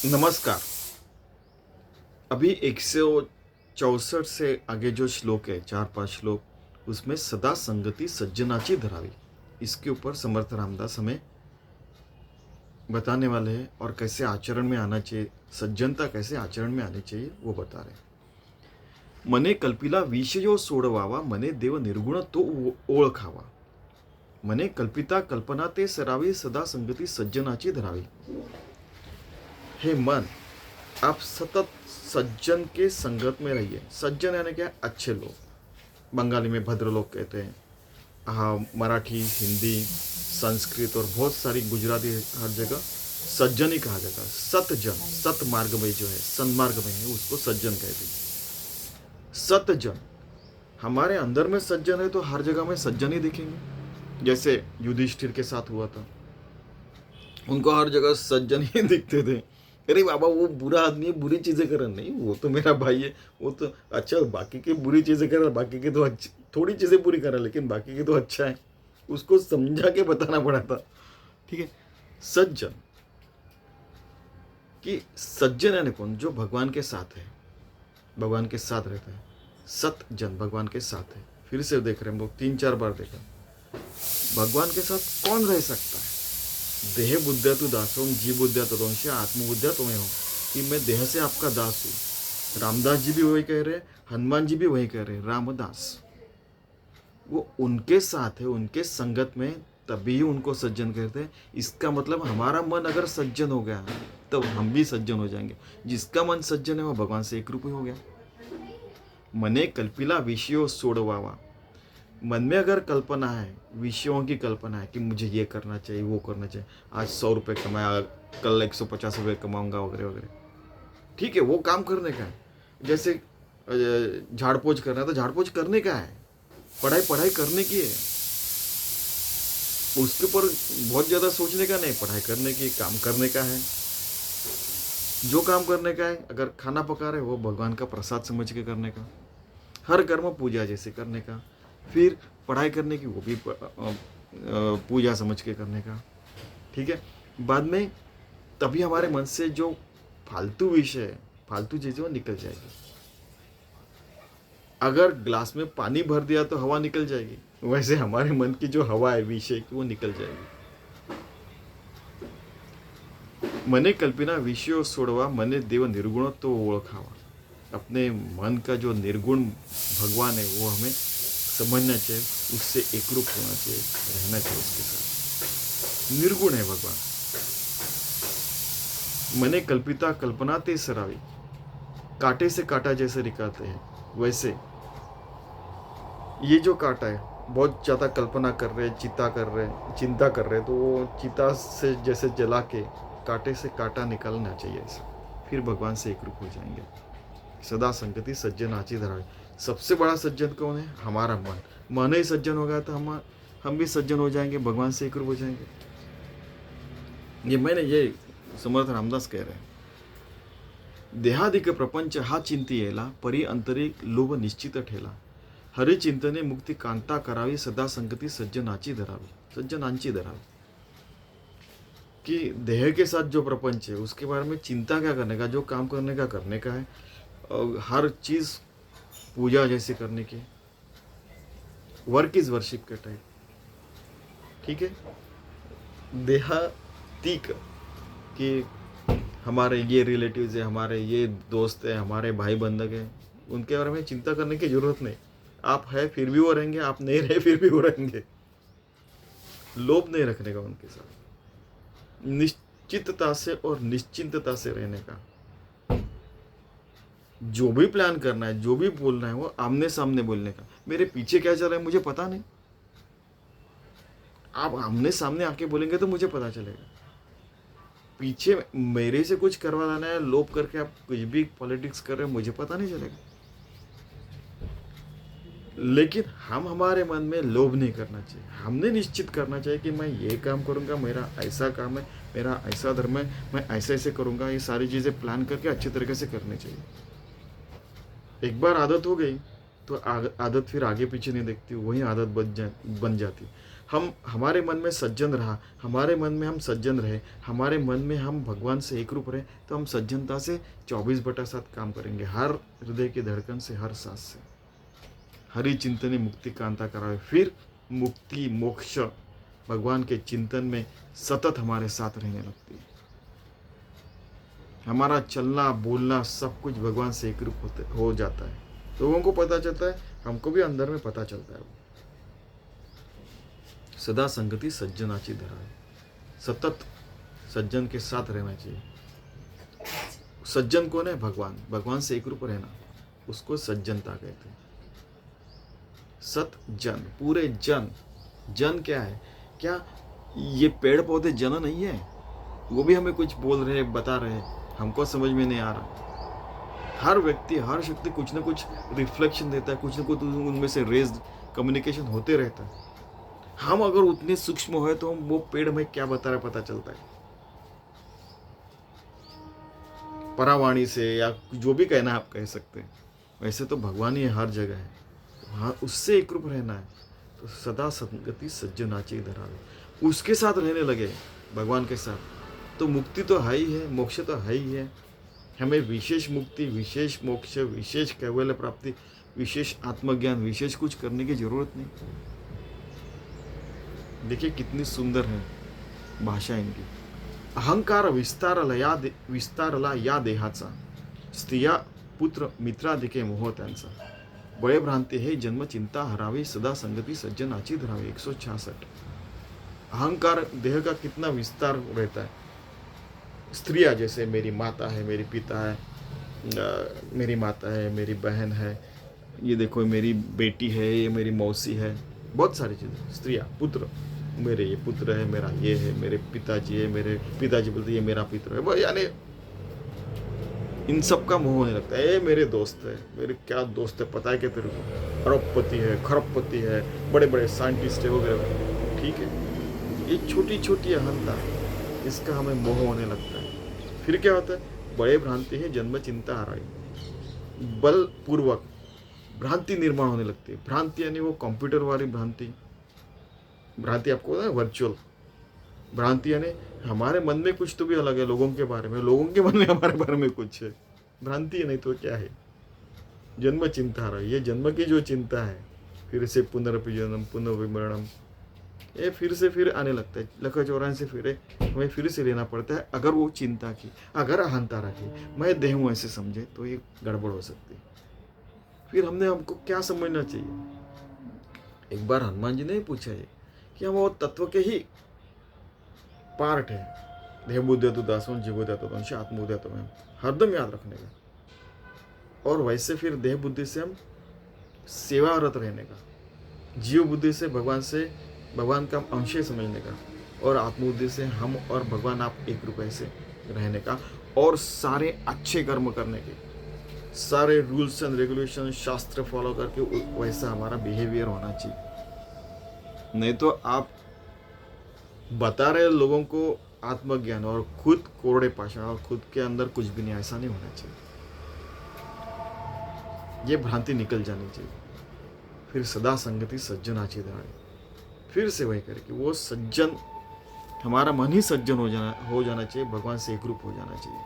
नमस्कार। अभी 164 से आगे जो श्लोक है, 4-5 श्लोक, उसमें सदा संगति सज्जनाची धरावी, इसके ऊपर समर्थ रामदास हमें बताने वाले हैं और कैसे आचरण में आना चाहिए, सज्जनता कैसे आचरण में आनी चाहिए वो बता रहे हैं। मने कल्पिला विषयो सोडवावा, मने देव निर्गुण तो ओळखावा, मने कल्पिता कल्पना ते सरावी, सदा संगति सज्जनाची धरावी। हे मन, आप सतत सज्जन के संगत में रहिए। सज्जन यानी क्या? अच्छे लोग, बंगाली में भद्र लोग कहते हैं। हाँ, मराठी, हिंदी, संस्कृत और बहुत सारी गुजराती, हर जगह सज्जन ही कहा जाता है। सतजन, सत मार्ग में जो है, सन्मार्ग में है, उसको सज्जन कहते हैं। सतजन, हमारे अंदर में सज्जन है तो हर जगह में सज्जन ही दिखेंगे। जैसे युधिष्ठिर के साथ हुआ था, उनको हर जगह सज्जन ही दिखते थे। अरे बाबा, वो बुरा आदमी है, बुरी चीजें कर रहा नहीं, वो तो मेरा भाई है, वो तो अच्छा, बाकी की बुरी चीजें कर रहा, बाकी की तो अच्छी, थोड़ी चीजें बुरी कर रहा, लेकिन बाकी की तो अच्छा है, उसको समझा के बताना पड़ा था। ठीक है। सज्जन, कि सज्जन यानी कौन? जो भगवान के साथ है, भगवान के साथ रहता है। सतजन भगवान के साथ है। फिर से देख रहे हैं हम लोग, 3-4 बार देखा। भगवान के साथ कौन रह सकता है? देह बुद्ध्या तु दासों, जीव बुद्ध्या तदंश, आत्मबुद्ध्या तुम्हें हो, कि मैं देह से आपका दास हूं। रामदास जी भी वही कह रहे हैं, हनुमान जी भी वही कह रहे हैं, रामदास। वो उनके साथ है, उनके संगत में, तभी उनको सज्जन कहते हैं। इसका मतलब हमारा मन अगर सज्जन हो गया तो हम भी सज्जन हो जाएंगे। जिसका मन सज्जन है वो भगवान से एक रूप ही हो गया। मने कल्पिला विषयों सोडवावा, मन में अगर कल्पना है, विषयों की कल्पना है कि मुझे ये करना चाहिए, वो करना चाहिए, आज 100 रुपये कमाया, कल 150 रुपये कमाऊंगा, वगैरह वगैरह, ठीक है, वो काम करने का है। जैसे झाड़ पोछ करना है तो झाड़ पोछ करने का है, पढ़ाई पढ़ाई करने की है, उसके ऊपर बहुत ज़्यादा सोचने का नहीं, पढ़ाई करने की, काम करने का है। जो काम करने का है, अगर खाना पका रहे वो भगवान का प्रसाद समझ के करने का, हर कर्म पूजा जैसे करने का। फिर पढ़ाई करने की, वो भी पूजा समझ के करने का। ठीक है। बाद में तभी हमारे मन से जो फालतू विषय, फालतू चीज़ें वो निकल जाएगी। अगर ग्लास में पानी भर दिया तो हवा निकल जाएगी, वैसे हमारे मन की जो हवा है विषय की, वो निकल जाएगी। मने कल्पिना विषयों सोडवा, मने देव निर्गुण तो ओळखावा। अपने मन का जो निर्गुण भगवान है वो हमें समझना चाहिए, उससे एकरूप होना चाहिए, रहना चाहिए उसके साथ। निर्गुण है भगवान। मने कल्पिता कल्पना ते सरावी, कांटे से कांटा जैसे निकालते हैं, वैसे ये जो कांटा है, बहुत ज़्यादा कल्पना कर रहे हैं, चिंता कर रहे हैं, तो वो चिता से जैसे जला के कांटे से कांटा निकालना चाहिए ऐसा, फिर भगवान से एकरूप हो जाएंगे। सदा संगति सज्जन आची धरावी। सबसे बड़ा सज्जन कौन है? हमारा मन। मन ही सज्जन होगा तो हम भी सज्जन हो जाएंगे, भगवान से एकरूप हो जाएंगे। ये समर्थ रामदास कह रहे हैं। देहादिक प्रपंच हा चिंती येला, परी अंतरिक लोभ निश्चित ठेला, हरि चिंतने मुक्ति कांता करावी, सदा संगति सज्जनाची धरावी, सज्जनांची धरावी। कि देह के साथ जो प्रपंच है उसके बारे में चिंता क्या करने का, जो काम करने का है, और हर चीज़ पूजा जैसे करने की, वर्क इज वर्शिप के टाइप। ठीक है। देहातीक, कि हमारे ये रिलेटिव्स है, हमारे ये दोस्त है, हमारे भाई बंधक है, उनके बारे में चिंता करने की जरूरत नहीं। आप है फिर भी वो रहेंगे, आप नहीं रहे फिर भी वो रहेंगे। लोभ नहीं रखने का उनके साथ, निश्चितता से और निश्चिंतता से रहने का। जो भी प्लान करना है, जो भी बोलना है, वो आमने सामने बोलने का। मेरे पीछे क्या चल रहा है मुझे पता नहीं, आप आमने सामने आके बोलेंगे तो मुझे पता चलेगा। पीछे मेरे से कुछ करवाना है, लोभ करके आप कुछ भी पॉलिटिक्स कर रहे हैं, मुझे पता नहीं चलेगा। लेकिन हम हमारे मन में लोभ नहीं करना चाहिए। हमने निश्चित करना चाहिए कि मैं ये काम करूँगा, मेरा ऐसा काम है, मेरा ऐसा धर्म है, मैं ऐसे ऐसे करूँगा। ये सारी चीज़ें प्लान करके अच्छी तरीके से करनी चाहिए। एक बार आदत हो गई तो आदत फिर आगे पीछे नहीं देखती, वही आदत बन जाती। हम हमारे मन में सज्जन रहा, हमारे मन में हम सज्जन रहे, हमारे मन में हम भगवान से एक रूप रहे, तो हम सज्जनता से 24/7 काम करेंगे, हर हृदय की धड़कन से, हर सांस से। हरि चिंतने मुक्ति कांता करावे, फिर मुक्ति मोक्ष भगवान के चिंतन में सतत हमारे साथ रहने लगती है। हमारा चलना बोलना सब कुछ भगवान से एक रूप हो जाता है। लोगों को पता चलता है, हमको भी अंदर में पता चलता है। सदा संगति सज्जनाची धरा है, सतत सज्जन के साथ रहना चाहिए। सज्जन कौन है? भगवान। भगवान से एक रूप रहना, उसको सज्जनता कहते हैं। सत जन, पूरे जन। जन क्या है? क्या ये पेड़ पौधे जन नहीं है? वो भी हमें कुछ बोल रहे, बता रहे, हमको समझ में नहीं आ रहा। हर व्यक्ति, हर शक्ति कुछ ना कुछ रिफ्लेक्शन देता है, कुछ ना कुछ उनमें से रेज कम्युनिकेशन होते रहता है। हम अगर उतने सूक्ष्म हो तो हम वो पेड़ में क्या बता रहे पता चलता है, परावाणी से, या जो भी कहना आप कह सकते हैं। वैसे तो भगवान ही हर जगह है, वहाँ उससे एक रूप रहना है। तो सदा संगति सज्जनाची धरावे, उसके साथ रहने लगे, भगवान के साथ, तो मुक्ति तो है ही है, मोक्ष तो है ही है। हमें विशेष मुक्ति, विशेष मोक्ष, विशेष कैवल्य प्राप्ति, विशेष आत्मज्ञान, विशेष कुछ करने की जरूरत नहीं। देखिए कितनी सुंदर है भाषा इनकी। अहंकार विस्तारला या देहाचा, स्त्रिया पुत्र मित्रादिके मोह त्यांचा, बळे भ्रांती हे जन्म चिंता हरावी, सदा संगति सज्जनाची धरावी। 166। अहंकार देह का कितना विस्तार रहता है। स्त्रियाँ जैसे मेरी माता है, मेरी पिता है, मेरी माता है, मेरी बहन है, ये देखो मेरी बेटी है, ये मेरी मौसी है, बहुत सारी चीज़ें। स्त्रियाँ, पुत्र, मेरे ये पुत्र है, मेरा ये है, मेरे पिताजी है, मेरे पिताजी बोलते ये मेरा पुत्र है, यानी इन सब का मोह होने लगता है। ये मेरे दोस्त है, मेरे क्या दोस्त है पता है क्या तेरे को? अरबपति है, खरबपति है, बड़े बड़े साइंटिस्ट है वगैरह। ठीक है, ये छोटी छोटी अहंता, इसका हमें मोह होने लगता है। फिर क्या होता है? बड़े भ्रांति है जन्म चिंता हराई, बलपूर्वक भ्रांति निर्माण होने लगती है। भ्रांति यानी वो कंप्यूटर वाली भ्रांति। भ्रांति आपको पता है, वर्चुअल भ्रांति यानी हमारे मन में कुछ तो भी अलग है लोगों के बारे में, लोगों के मन में हमारे बारे में कुछ है। भ्रांति है, नहीं तो क्या है? जन्म चिंता हराई, ये जन्म की जो चिंता है, फिर से पुनरपि जन्म पुनर्विमरणम, ये फिर से फिर आने लगता है। लखा 84 से फिर हमें फिर से लेना पड़ता है। अगर वो चिंता की, अगर अहंता रखी, मैं देह हूँ ऐसे समझे, तो ये गड़बड़ हो सकती है। फिर हमको क्या समझना चाहिए? एक बार हनुमान जी ने पूछा है कि हम वो तत्व के ही पार्ट है। देह बुद्धि तो दासों, जीव तो अंश, आत्मबुद्धि तो मैं, हरदम याद रखने का। और वैसे फिर देह बुद्धि से हम सेवारत रहने का, जीव बुद्धि से भगवान का अंश समझने का, और आत्मबुद्धि से हम और भगवान आप एक रूप से रहने का, और सारे अच्छे कर्म करने के, सारे रूल्स एंड रेगुलेशन शास्त्र फॉलो करके वैसा हमारा बिहेवियर होना चाहिए। नहीं तो आप बता रहे लोगों को आत्मज्ञान और खुद कोरड़े पाषाण और खुद के अंदर कुछ भी नहीं, ऐसा नहीं होना चाहिए। ये भ्रांति निकल जानी चाहिए। फिर सदा संगति सज्जनाची धरावे, फिर से वही करे कि वो सज्जन, हमारा मन ही सज्जन हो जाना चाहिए, भगवान से एक रूप हो जाना चाहिए।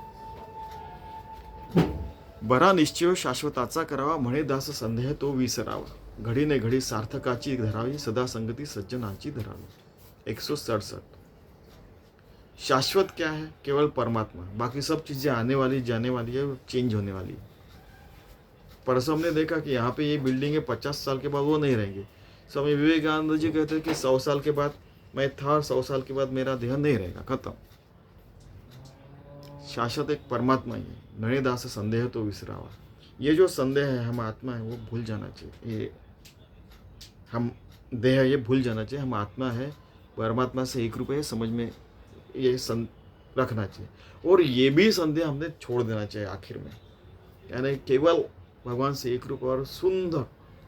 बरा निश्चय शाश्वताचा करावा, म्हणे दास संदेह तो विसरावा, घडी ने घडी सार्थकाची धरावी, सदा संगति सज्जनाची धरावी। 167। शाश्वत क्या है? केवल परमात्मा। बाकी सब चीजें आने वाली जाने वाली है, चेंज होने वाली है। परसों हमने देखा कि यहाँ पे ये बिल्डिंग है, 50 साल के बाद वो नहीं रहेंगे। स्वामी विवेकानंद जी कहते हैं कि 100 साल के बाद मैं था, 100 साल के बाद मेरा देह नहीं रहेगा, खत्म। शाश्वत एक परमात्मा ही है। नये दास संदेह तो विसरावा, ये जो संदेह है, हम आत्मा है, वो भूल जाना चाहिए। ये हम देह, ये भूल जाना चाहिए। हम आत्मा है, परमात्मा से एक रूप है, समझ में ये रखना चाहिए। और ये भी संदेह हमने छोड़ देना चाहिए आखिर में, यानी केवल भगवान से एक रूप और सुंदर,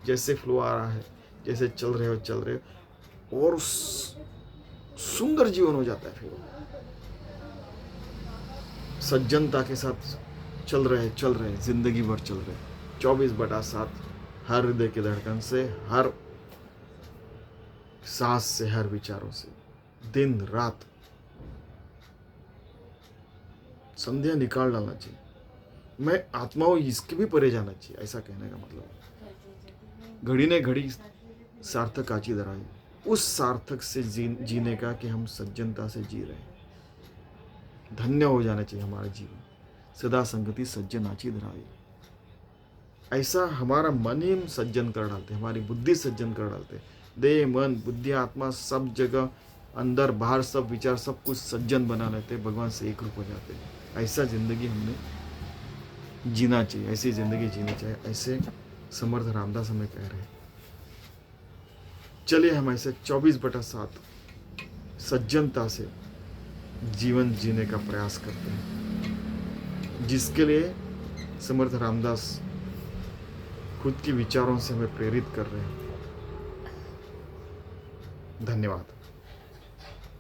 जैसे फ्लो आ रहा है, जैसे चल रहे हो, और सुंदर जीवन हो जाता है। फिर सज्जनता के साथ चल रहे जिंदगी भर चल रहे, 24/7 हर हृदय की धड़कन से, हर सांस से, हर विचारों से, दिन रात संध्या निकाल डालना चाहिए। मैं आत्माओं इसके भी परे जाना चाहिए, ऐसा कहने का मतलब घड़ी ने घड़ी सार्थक आची धराई, उस सार्थक से जीने का कि हम सज्जनता से जी रहे हैं। धन्य हो जाना चाहिए हमारा जीवन, सदा संगति सज्जन आची धराई। ऐसा हमारा मन ही सज्जन कर डालते, हमारी बुद्धि सज्जन कर डालते। देह मन बुद्धि आत्मा सब जगह, अंदर बाहर सब विचार सब कुछ सज्जन बना लेते, भगवान से एक रूप हो जाते। ऐसा जिंदगी हमने जीना चाहिए, ऐसी जिंदगी जीनी चाहिए, ऐसे समर्थ रामदास हमें कह रहे हैं। चलिए हम ऐसे 24/7 सज्जनता से जीवन जीने का प्रयास करते हैं, जिसके लिए समर्थ रामदास खुद के विचारों से हमें प्रेरित कर रहे हैं। धन्यवाद।